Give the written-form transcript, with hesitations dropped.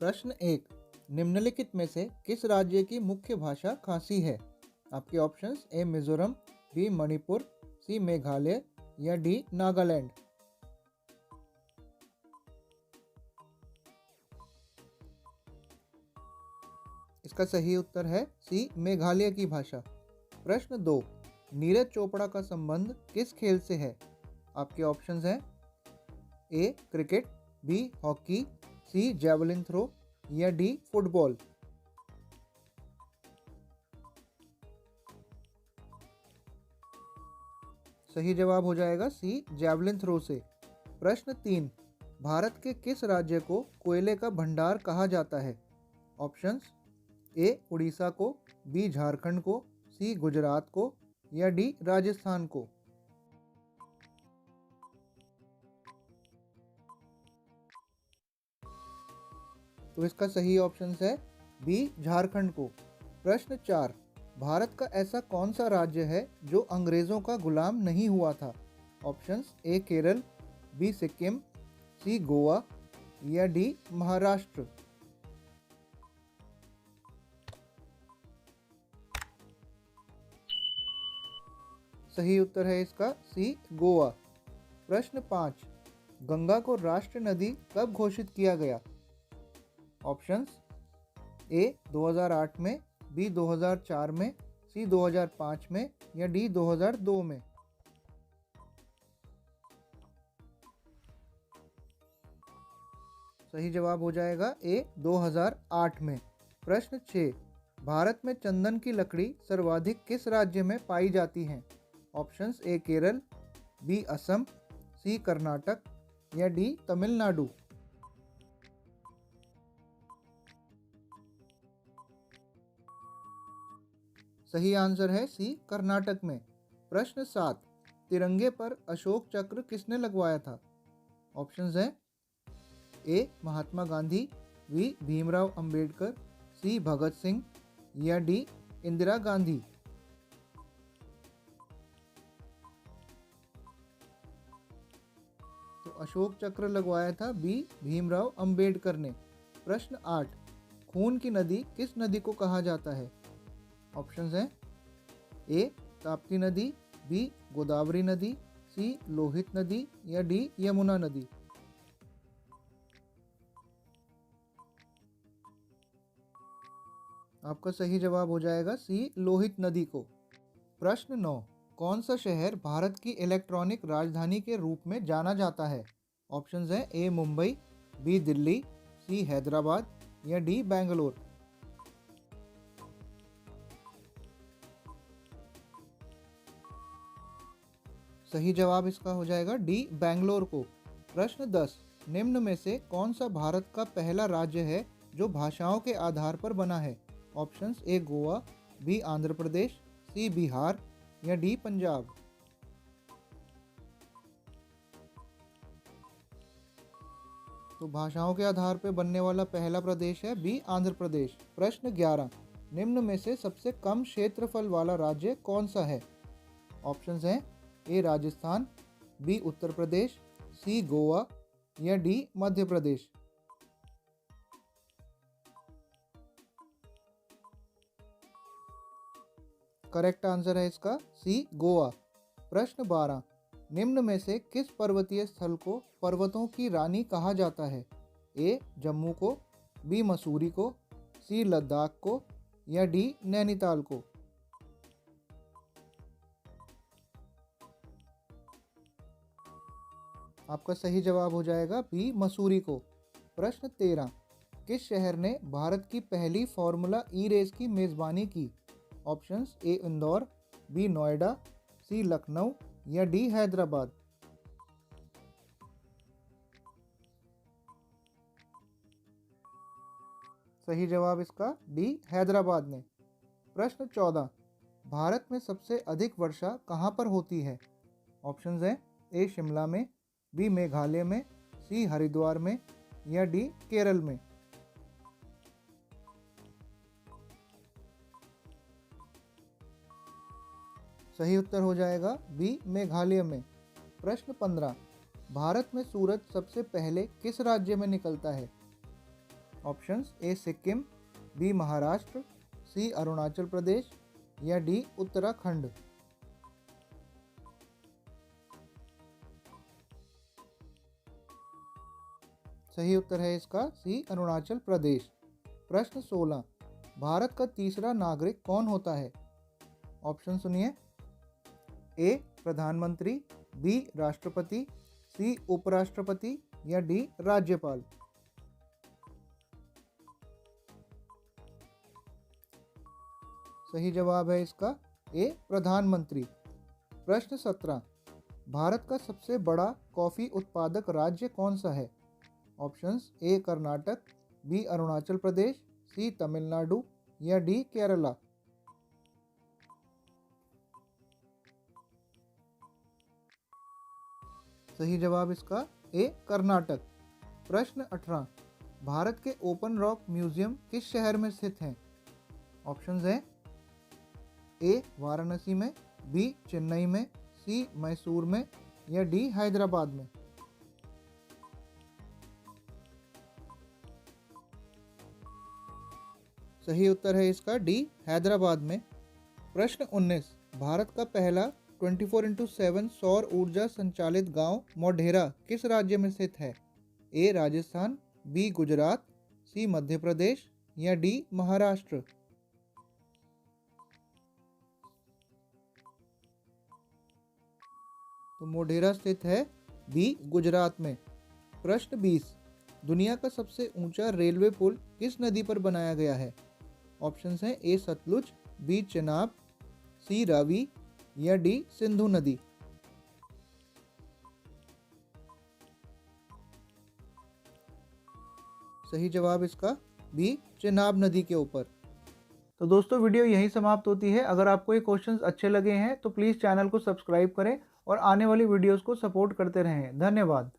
प्रश्न एक, निम्नलिखित में से किस राज्य की मुख्य भाषा खासी है? आपके options A Mizoram, B Manipur, C Meghalaya या डी नागालैंड। इसका सही उत्तर है सी मेघालय की भाषा। प्रश्न दो, नीरज चोपड़ा का संबंध किस खेल से है? आपके ऑप्शंस हैं ए क्रिकेट, बी हॉकी, सी जैवलिन थ्रो या डी फुटबॉल। सही जवाब हो जाएगा सी जैवलिन थ्रो से। प्रश्न तीन, भारत के किस राज्य को कोयले का भंडार कहा जाता है? ऑप्शंस ए उड़ीसा को, बी झारखंड को, सी गुजरात को या डी राजस्थान को। तो इसका सही ऑप्शन है बी झारखंड को। प्रश्न चार, भारत का ऐसा कौन सा राज्य है जो अंग्रेजों का गुलाम नहीं हुआ था? Options A Kerala, B Sikkim, C Goa या डी महाराष्ट्र। सही उत्तर है इसका सी गोवा। प्रश्न पाँच, गंगा को राष्ट्रीय नदी कब घोषित किया गया? ऑप्शंस ए 2008 में, बी 2004 में, सी 2005 में या डी 2002 में। सही जवाब हो जाएगा ए 2008 में। प्रश्न 6, भारत में चंदन की लकड़ी सर्वाधिक किस राज्य में पाई जाती है? Options A Kerala, B Assam, C Karnataka या डी तमिलनाडु। सही आंसर है सी कर्नाटक में। प्रश्न 7, तिरंगे पर अशोक चक्र किसने लगवाया था? ऑप्शंस हैं ए महात्मा गांधी, बी भीमराव अंबेडकर, सी भगत सिंह या डी इंदिरा गांधी। तो अशोक चक्र लगवाया था बी भीमराव अंबेडकर ने। प्रश्न 8, खून की नदी किस नदी को कहा जाता है? ऑप्शंस हैं ए ताप्ती नदी, बी गोदावरी नदी, सी लोहित नदी या डी यमुना नदी। आपका सही जवाब हो जाएगा सी लोहित नदी को। प्रश्न 9, कौन सा शहर भारत की इलेक्ट्रॉनिक राजधानी के रूप में जाना जाता है? ऑप्शंस हैं ए मुंबई, बी दिल्ली, सी हैदराबाद या डी बेंगलोर। सही जवाब इसका हो जाएगा डी बेंगलोर को। प्रश्न 10, निम्न में से कौन सा भारत का पहला राज्य है जो भाषाओं के आधार पर बना है? Options A Goa, B Andhra Pradesh, C Bihar या डी पंजाब। तो भाषाओं के आधार पर बनने वाला पहला प्रदेश है बी आंध्र प्रदेश। प्रश्न 11, निम्न में से सबसे कम क्षेत्रफल वाला राज्य कौन सा है? ऑप्शंस हैं ए राजस्थान, बी उत्तर प्रदेश, सी गोवा या D Madhya Pradesh. Correct answer है इसका सी गोवा। प्रश्न 12, निम्न में से किस पर्वतीय स्थल को पर्वतों की रानी कहा जाता है? ए जम्मू को, बी मसूरी को, सी लद्दाख को या डी नैनीताल को। आपका सही जवाब हो जाएगा बी मसूरी को। प्रश्न 13, किस शहर ने भारत की पहली फार्मूला ई रेस की मेज़बानी की? Options A Indore, B Noida, C Lucknow या डी हैदराबाद। सही जवाब इसका डी हैदराबाद ने। प्रश्न 14, भारत में सबसे अधिक वर्षा कहाँ पर होती है? ऑप्शंस हैं ए शिमला में, बी मेघालय में, सी हरिद्वार में या डी केरल में। सही उत्तर हो जाएगा बी मेघालय में। प्रश्न 15, भारत में सूरज सबसे पहले किस राज्य में निकलता है? Options A Sikkim, B Maharashtra, C Arunachal Pradesh या डी उत्तराखंड। सही उत्तर है इसका सी अरुणाचल प्रदेश। प्रश्न 16, भारत का तीसरा नागरिक कौन होता है? ऑप्शन सुनिए। ए प्रधानमंत्री, बी राष्ट्रपति, सी उपराष्ट्रपति या डी राज्यपाल। सही जवाब है इसका ए प्रधानमंत्री। प्रश्न 17, भारत का सबसे बड़ा कॉफी उत्पादक राज्य कौन सा है? Options A Karnataka, B Arunachal Pradesh, C Tamil Nadu या डी केरला। सही जवाब इसका ए कर्नाटक। प्रश्न 18, भारत के ओपन रॉक म्यूजियम किस शहर में स्थित हैं? ऑप्शंस हैं ए वाराणसी में, बी चेन्नई में, सी मैसूर में या डी हैदराबाद में। सही उत्तर है इसका डी हैदराबाद में। प्रश्न 19, भारत का पहला 24x7 सौर ऊर्जा संचालित गांव मोढेरा किस राज्य में स्थित है? ए राजस्थान, बी गुजरात, सी मध्य प्रदेश या डी महाराष्ट्र। तो मोढेरा स्थित है बी गुजरात में। प्रश्न 20, दुनिया का सबसे ऊंचा रेलवे पुल किस नदी पर बनाया गया है? ऑप्शंस हैं ए सतलुज, बी चेनाब, सी रावी या डी सिंधु नदी। सही जवाब इसका बी चेनाब नदी के ऊपर। तो दोस्तों वीडियो यहीं समाप्त होती है। अगर आपको ये क्वेश्चंस अच्छे लगे हैं तो प्लीज़ चैनल को सब्सक्राइब करें और आने वाली वीडियोस को सपोर्ट करते रहें। धन्यवाद।